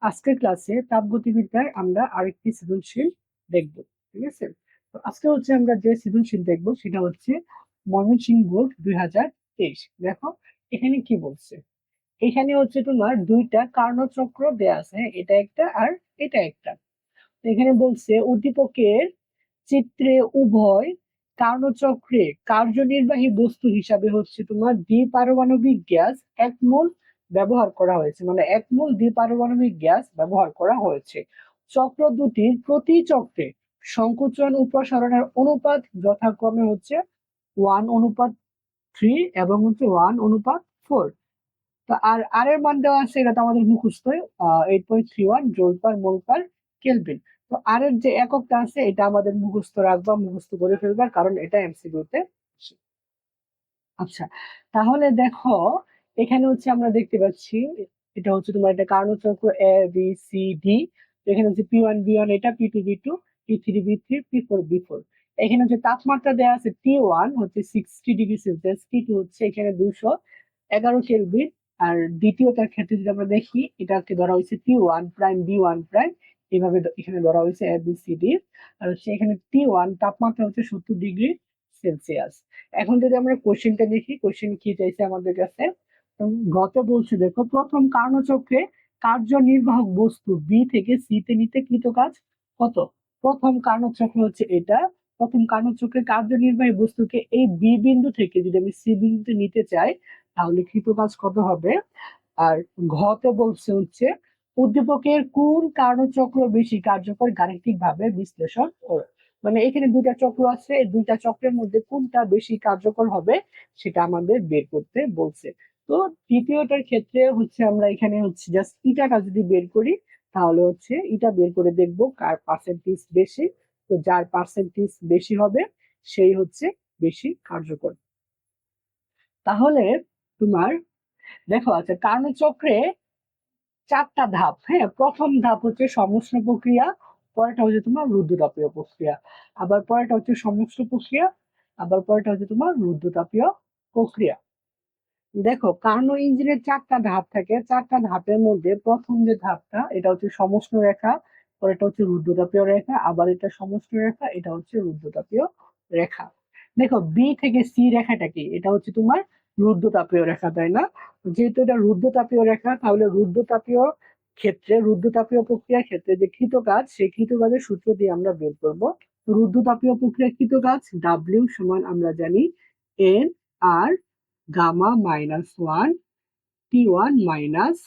আজকের ক্লাসে তাপগতিবিদ্যায় আমরা আরেকটি সৃজনশীল দেখব। ঠিক আছে, তো আজকে হচ্ছে আমরা যে সৃজনশীল দেখব সেটা হচ্ছে ময়মনসিংহ বোর্ড 2023। দেখো এখানে কি বলছে। এখানে হচ্ছে তোমার দুইটা কার্ণচক্র দেয়া আছে, এটা একটা আর এটা একটা। এখানে বলছে উদ্দীপকের চিত্রে উভয় কার্ণচক্রে কার্যনির্বাহী বস্তু হিসাবে হচ্ছে তোমার দ্বিপারমাণবিক গ্যাস এক মোল ব্যবহার করা হয়েছে, মানে এক মোল দ্বিপারমাণবিক গ্যাস ব্যবহার করা হয়েছে। চক্র দুটির প্রতি চক্রে সংকোচন প্রসারণের অনুপাত যথাক্রমে হচ্ছে 1:3 এবং হচ্ছে 1:4। তো আর এর মান দেওয়া আছে, এটা তো আমাদের মুখস্থ, 8.31 জুল পার মোল পার কেলভিন। তো আর এর যে এককটা আছে এটা আমাদের মুখস্থ রাখবা, মুখস্থ করে ফেলবা, কারণ এটা এমসিকিউ তে। আচ্ছা, তাহলে দেখো এখানে হচ্ছে আমরা দেখতে পাচ্ছি এটা হচ্ছে তোমার একটা কার্ণচক্র এ বি সি ডি। এখানে হচ্ছে P1 B1, এটা P2 B2, P3 B3, P4 B4। এখানে হচ্ছে তাপমাত্রা দেওয়া আছে T1 হচ্ছে 60°C, T2 হচ্ছে এখানে 211 কেলভিন। আর দ্বিতীয়টার ক্ষেত্রে যদি আমরা দেখি, এটাকে ধরা হয়েছে T1'B1', এইভাবে এখানে ধরা হয়েছে ABCD। আর হচ্ছে এখানে T1 তাপমাত্রা হচ্ছে 70°C। এখন যদি আমরা কোশ্চেনটা দেখি, কোশ্চেন কি চাইছে আমাদের কাছে। গত বলছে দেখো, প্রথম কার্যচক্রে কার্যনির্বাহক বস্তু বি থেকে সি তে নিতে কৃত কাজ কত। প্রথম কার্যচক্র হচ্ছে এটা। প্রথম কার্যচক্রে কার্যনির্বাহী বস্তুকে এই বি বিন্দু থেকে যদি আমি সি বিন্দুতে নিতে চাই, তাহলে কৃত কাজ কত হবে। আর ঘতে বলছে হচ্ছে উদ্দীপকের কোন কার্যচক্র বেশি কার্যকর গাণিতিক ভাবে বিশ্লেষণ করো। মানে এখানে দুইটা চক্র আছে, এই দুইটা চক্রের মধ্যে কোনটা বেশি কার্যকর হবে সেটা আমাদের বের করতে বলছে। তো তৃতীয়টার ক্ষেত্রে হচ্ছে আমরা এখানে হচ্ছে জাস্ট ইটাটা যদি বের করি, তাহলে হচ্ছে ইটা বের করে দেখবো কার পার্সেন্টেজ বেশি। তো যার পার্সেন্টেজ বেশি হবে সেই হচ্ছে বেশি কার্যকর। তাহলে তোমার দেখো, আচ্ছা কার্যচক্রে 4টা ধাপ। হ্যাঁ, প্রথম ধাপ হচ্ছে সমষ্ণ প্রক্রিয়া, পরেরটা হচ্ছে তোমার রুদ্ধতাপীয় প্রক্রিয়া, আবার পরেরটা হচ্ছে সমষ্ণ প্রক্রিয়া, আবার পরেরটা হচ্ছে তোমার রুদ্ধতাপীয় প্রক্রিয়া। দেখো কার্নো ইঞ্জিনের 4টা ধাপ থাকে, 4টা ধাপের মধ্যে প্রথম যে ধাপটা এটা হচ্ছে সমষ্ণ রেখা, পরেরটা হচ্ছে রুদ্ধতাপীয় রেখা, আবার এটা সমষ্ণ রেখা, এটা হচ্ছে রুদ্ধতাপীয় রেখা। দেখো বি থেকে সি রেখাটা কি, এটা হচ্ছে তোমার রুদ্ধতাপীয় রেখা, তাই না। যেহেতু এটা রুদ্ধতাপীয় রেখা, তাহলে রুদ্ধতাপীয় ক্ষেত্রে, রুদ্ধতাপীয় প্রক্রিয়ার ক্ষেত্রে যে কৃত কাজ, সেই কৃত কাজের সূত্র দিয়ে আমরা বের করবো। রুদ্ধতাপীয় প্রক্রিয়ার কৃত কাজ ডাব্লিউ সমান আমরা জানি এন আর গামা -1 T1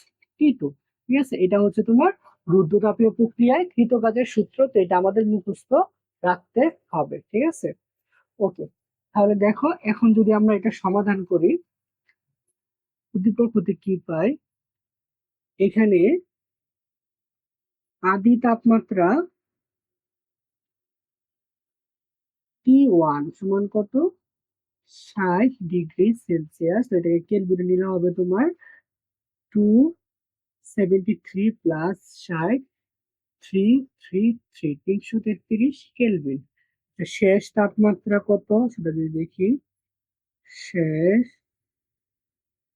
- T2। ঠিক আছে, এটা হচ্ছে তোমার রুদ্ধতাপীয় প্রক্রিয়ায় কৃত কাজের সূত্র, তো এটা আমাদের মুখস্থ রাখতে হবে। ঠিক আছে, ওকে। তাহলে দেখো এখন যদি আমরা এটা সমাধান করি, উদ্দীপক হতে কি পাই। এখানে আদি তাপমাত্রা T1 সমান কত, 60°C। এটাকে কেলভিনে নিলে হবে তোমার 273 প্লাস 60, 333 কেলভিন। শেষ তাপমাত্রা কত সেটা যদি দেখি, শেষ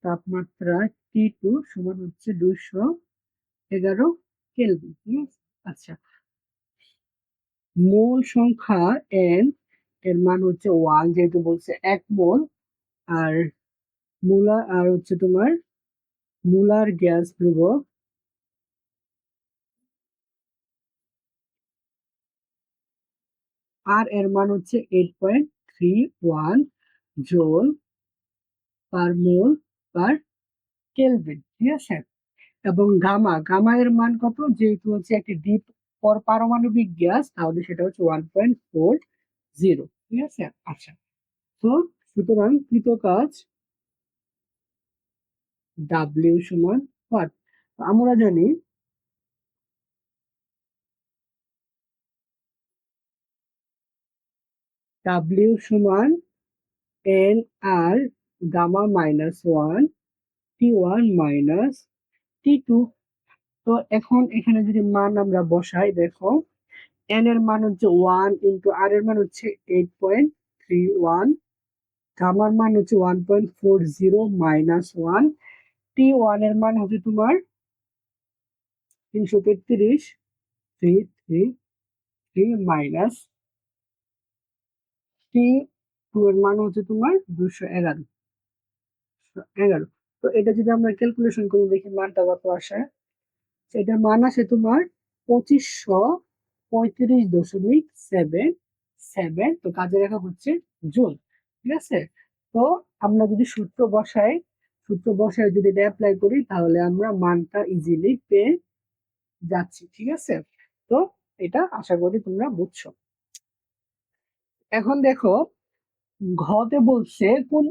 তাপমাত্রা T2 সমান হচ্ছে 211 কেলভিন। ঠিক আছে, আচ্ছা মোল সংখ্যা n, এর মান হচ্ছে 1, যেহেতু বলছে 1 মোল। আর আর হচ্ছে তোমার মুলার গ্যাস ধ্রুবক, আর এর মান হচ্ছে 8.31 জোল পার মোল পার কেলভিন। ঠিক আছে, এবং গামা এর মান কত, যেহেতু হচ্ছে একটি দ্বীপ পারমাণবিক গ্যাস, তাহলে সেটা হচ্ছে 1.40। ঠিক আছে, আচ্ছা। তো সুতরাং কৃত কাজ ডাব্লিউ সমান হোয়াট, আমরা জানি ডাব্লিউ সমান এন আর গামা -1 T1 - T2। তো এখন এখানে যদি মান আমরা বসাই, দেখো এন এর মান হচ্ছে 1 ইন্টু আর এর মান হচ্ছে 8.31, গামার মান হচ্ছে 1.40 - 1, T1 এর মান হচ্ছে তোমার 333 3 3 3 মাইনাস টি টু এর মান হচ্ছে তোমার 211। তো এটা যদি আমরা ক্যালকুলেশন করে দেখি মানটা কত আসে, এটার মান আসে তোমার 2535.77। তো কাজের একক হচ্ছে জুল। ঠিক আছে, তো আমরা যদি সূত্র বসায় যদি এটা অ্যাপ্লাই করি তাহলে আমরা মানটা ইজিলি পেয়ে যাচ্ছি। ঠিক আছে, তো এটা আশা করি তোমরা বুঝছো। এখন দেখো, ঘতে বলছে কোন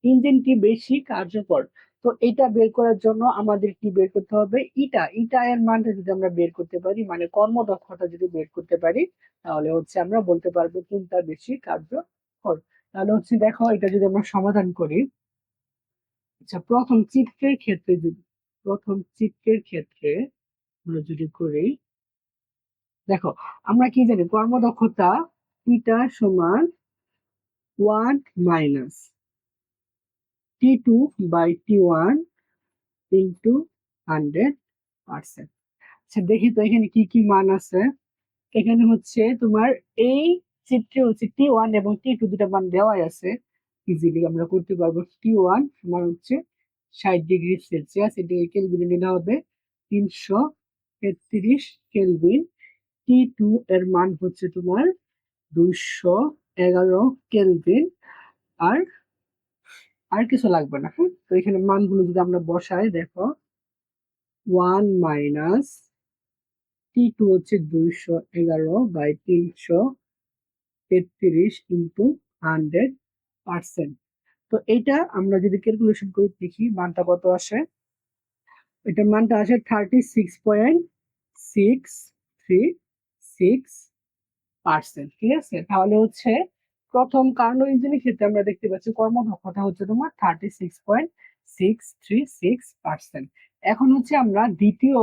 ইঞ্জিনটি বেশি কার্যকর। তো এটা বের করার জন্য আমাদের কি বের করতে হবে, ইটা এর মানটা যদি আমরা বের করতে পারি, মানে কর্মদক্ষতা যদি বের করতে পারি, তাহলে হচ্ছে আমরা বলতে পারবো কোনটা বেশি কার্যকর। তাহলে হচ্ছে দেখো, এটা যদি আমরা সমাধান করি, আচ্ছা প্রথম চিত্রের ক্ষেত্রে আমরা যদি করি, দেখো আমরা কি জানি কর্মদক্ষতা ইটা সমান 1 মাইনাস T2/T1 ইন্টু 100%। আচ্ছা দেখি তো এখানে কি কি মান আছে। এখানে হচ্ছে তোমার এই চিত্রে হচ্ছে T1 এবং T2 দুটা মান দেওয়াই আছে, ইজিলি আমরা করতে পারবো। T1 সমান হচ্ছে 60°C, এটাকে কেলভিনে নিতে হবে 333 কেলভিন। T2 এর মান হচ্ছে তোমার 211 কেলভিন। আর আর কিছু লাগবে না। হ্যাঁ, তো এখানে মানগুলো যদি আমরা বসাই, দেখো 1 মাইনাস T2 হচ্ছে 211/333 ইন্টু 100%। তো এইটা আমরা যদি ক্যালকুলেশন করে দেখি মানটা কত আসে, এটার মানটা আসে 36.636%। ঠিক আছে, তাহলে হচ্ছে প্রথম কার্নো ইঞ্জিনের ক্ষেত্রে আমরা দেখতে পাচ্ছি কর্মদক্ষতা হচ্ছে তোমার 36.636%। এখন হচ্ছে আমরা দ্বিতীয়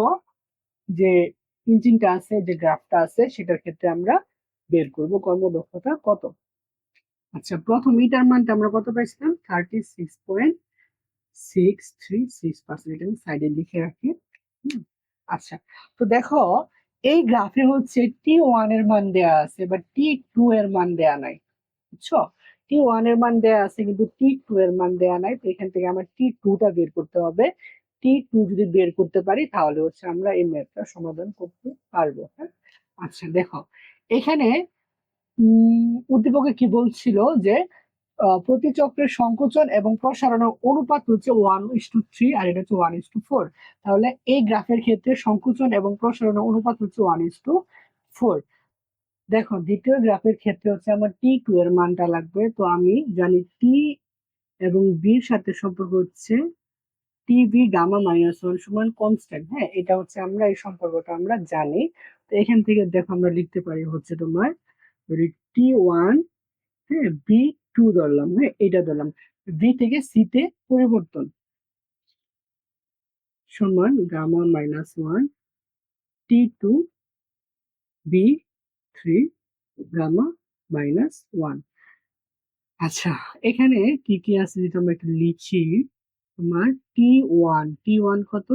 যে ইঞ্জিনটা আছে, যে গ্রাফটা আছে, সেটার ক্ষেত্রে আমরা বের করব কর্মদক্ষতা কত। আচ্ছা, প্রথম ইটার মানটা আমরা কত পাইছিলাম, 36.636%। এটা আমি সাইডে লিখে রাখি। আচ্ছা, তো দেখো এই গ্রাফে হচ্ছে T1 এর মান দেয়া আছে, বা T2 এর মান দেয়া নাই। বুঝছো, T1 এর মান দেয়া আছে কিন্তু T2 এর মান দেয়া নাই। তো এখান থেকে আমার T2 টা বের করতে হবে। T2 যদি বের করতে পারি তাহলে হচ্ছে আমরা এই ম্যাথটা সমাধান করতে পারবো। হ্যাঁ, আচ্ছা দেখো এখানে উদ্দীপকে কি বলছিল যে প্রতি চক্রের সংকোচন এবং প্রসারণের অনুপাত হচ্ছে 1:3 আর এটা হচ্ছে 1:4। তাহলে এই গ্রাফের ক্ষেত্রে সংকোচন এবং প্রসারণের অনুপাত হচ্ছে 1:4। দেখো দ্বিতীয় গ্রাফের ক্ষেত্রে হচ্ছে আমার T2 এর মানটা লাগবে। তো আমি জানি টি এবং বির সাথে সম্পর্ক হচ্ছে টিভি গামা মাইনাস 1 সমান কনস্ট্যান্ট। হ্যাঁ, এটা হচ্ছে আমরা এই সম্পর্কটা আমরা জানি। তো এখান থেকে দেখো আমরা লিখতে পারি হচ্ছে তোমার T1, হ্যাঁ, B2 ধরলাম, হ্যাঁ এটা ধরলাম, বি থেকে সি তে পরিবর্তন সমান gamma minus 1 T2 B3 gamma minus 1। আচ্ছা, এখানে কি কি আছে যদি আমরা একটু লিখি, তোমার টি ওয়ান কত,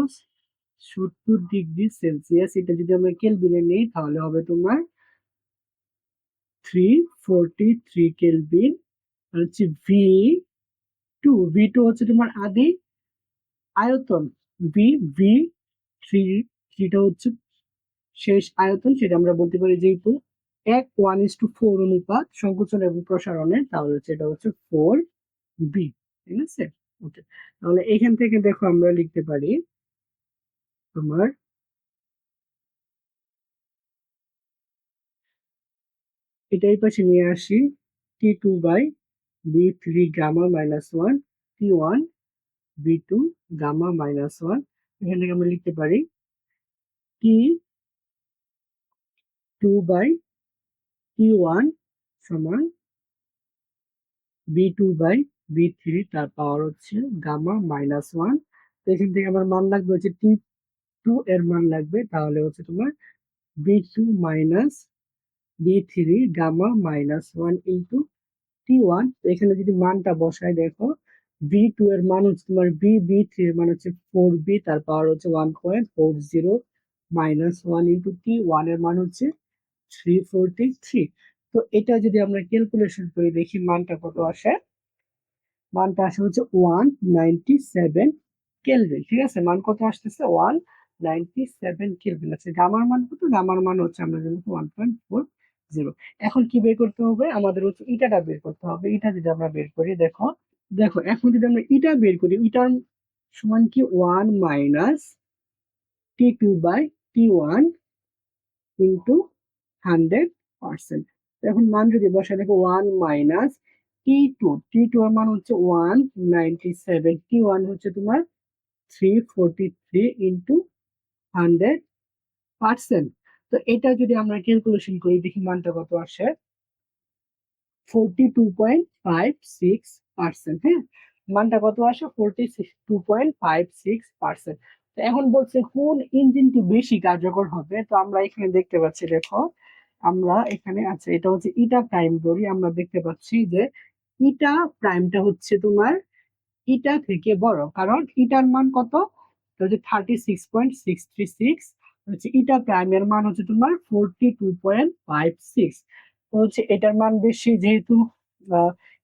70°C। এটা যদি আমরা কেলভিনে নেই তাহলে হবে তোমার 343 কেলভিন। আর হচ্ছে ভি টু হচ্ছে তোমার আদি আয়তন, ভি থ্রিটা হচ্ছে শেষ আয়তন, সেটা আমরা বলতে পারি যেহেতু 1:4 অনুপাত সংকোচন এবং প্রসারণের, তাহলে সেটা হচ্ছে 4B। ঠিক আছে, ওকে। তাহলে এখান থেকে দেখো আমরা লিখতে পারি তোমার এটাই পাশে নিয়ে আসি, T2/B3 gamma minus 1 T1/B2 gamma minus 1। এখান থেকে আমরা লিখতে পারি T2/T1 সমান B2/B3, তার পাওয়ার হচ্ছে গামা মাইনাস 1। তো এখান থেকে আমার মান লাগবে হচ্ছে T2 এর মান লাগবে, তাহলে হচ্ছে তোমার B2 minus B3 gamma minus 1 into T1। তো এখানে যদি মানটা বসাই, দেখো B2 এর মান হচ্ছে তোমার B3 এর মান হচ্ছে 4B, তার পাওয়ার হচ্ছে 1.40 -1 ইন্টু টি, 1 এর মান হচ্ছে 343। তো এটা যদি আমরা ক্যালকুলেশন করে দেখি মানটা কত আসে, মানটা আসে হচ্ছে 197 কেলভিন। ঠিক আছে, মান কত আসতেছে? 197 কেলভিন আছে। গামার মান কত? গামার মান হচ্ছে আমরা জানি 1.40। এখন কি বের করতে হবে? আমাদের হচ্ছে ইটাটা বের করতে হবে। ইটা যদি আমরা বের করি, দেখো দেখো এখন যদি আমরা ইটা বের করি, ইটার সমান কি 1 মাইনাস T2/T1 ইন্টু 100%। এখন মান যদি বসাই, দেখো 1 মাইনাস টি টু এর মান হচ্ছে 197, T1 হচ্ছে তোমার 343 ইন্টু 100%। তো এটা যদি আমরা ক্যালকুলেশন করি, দেখি মানটা কত আসে, 42.56%। হ্যাঁ, মানটা কত আসে? 42.56%। তো এখন বলছে কোন ইঞ্জিনটি বেশি কার্যকর হবে। তো আমরা এখানে দেখতে পাচ্ছি, দেখো আমরা এখানে আছে, এটা হচ্ছে ইটা প্রাইম ধরি, আমরা দেখতে পাচ্ছি যে ইটা প্রাইমটা হচ্ছে তোমার ইটা থেকে বড়, কারণ ইটার মান কত? এটা হচ্ছে 36.636, হচ্ছে ইটা প্রাইমের মান হচ্ছে তোমার 42.56। তো হচ্ছে এটার মান বেশি, যেহেতু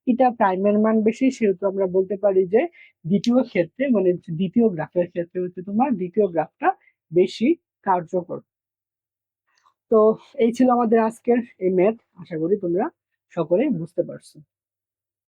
ইটা প্রাইমের মান বেশি, সেহেতু আমরা বলতে পারি যে দ্বিতীয় ক্ষেত্রে, মানে দ্বিতীয় গ্রাফের ক্ষেত্রে হচ্ছে তোমার দ্বিতীয় গ্রাফটা বেশি কার্যকর। তো এই ছিল আমাদের আজকের এই ম্যাথ, আশা করি তোমরা সকলেই বুঝতে পারছো।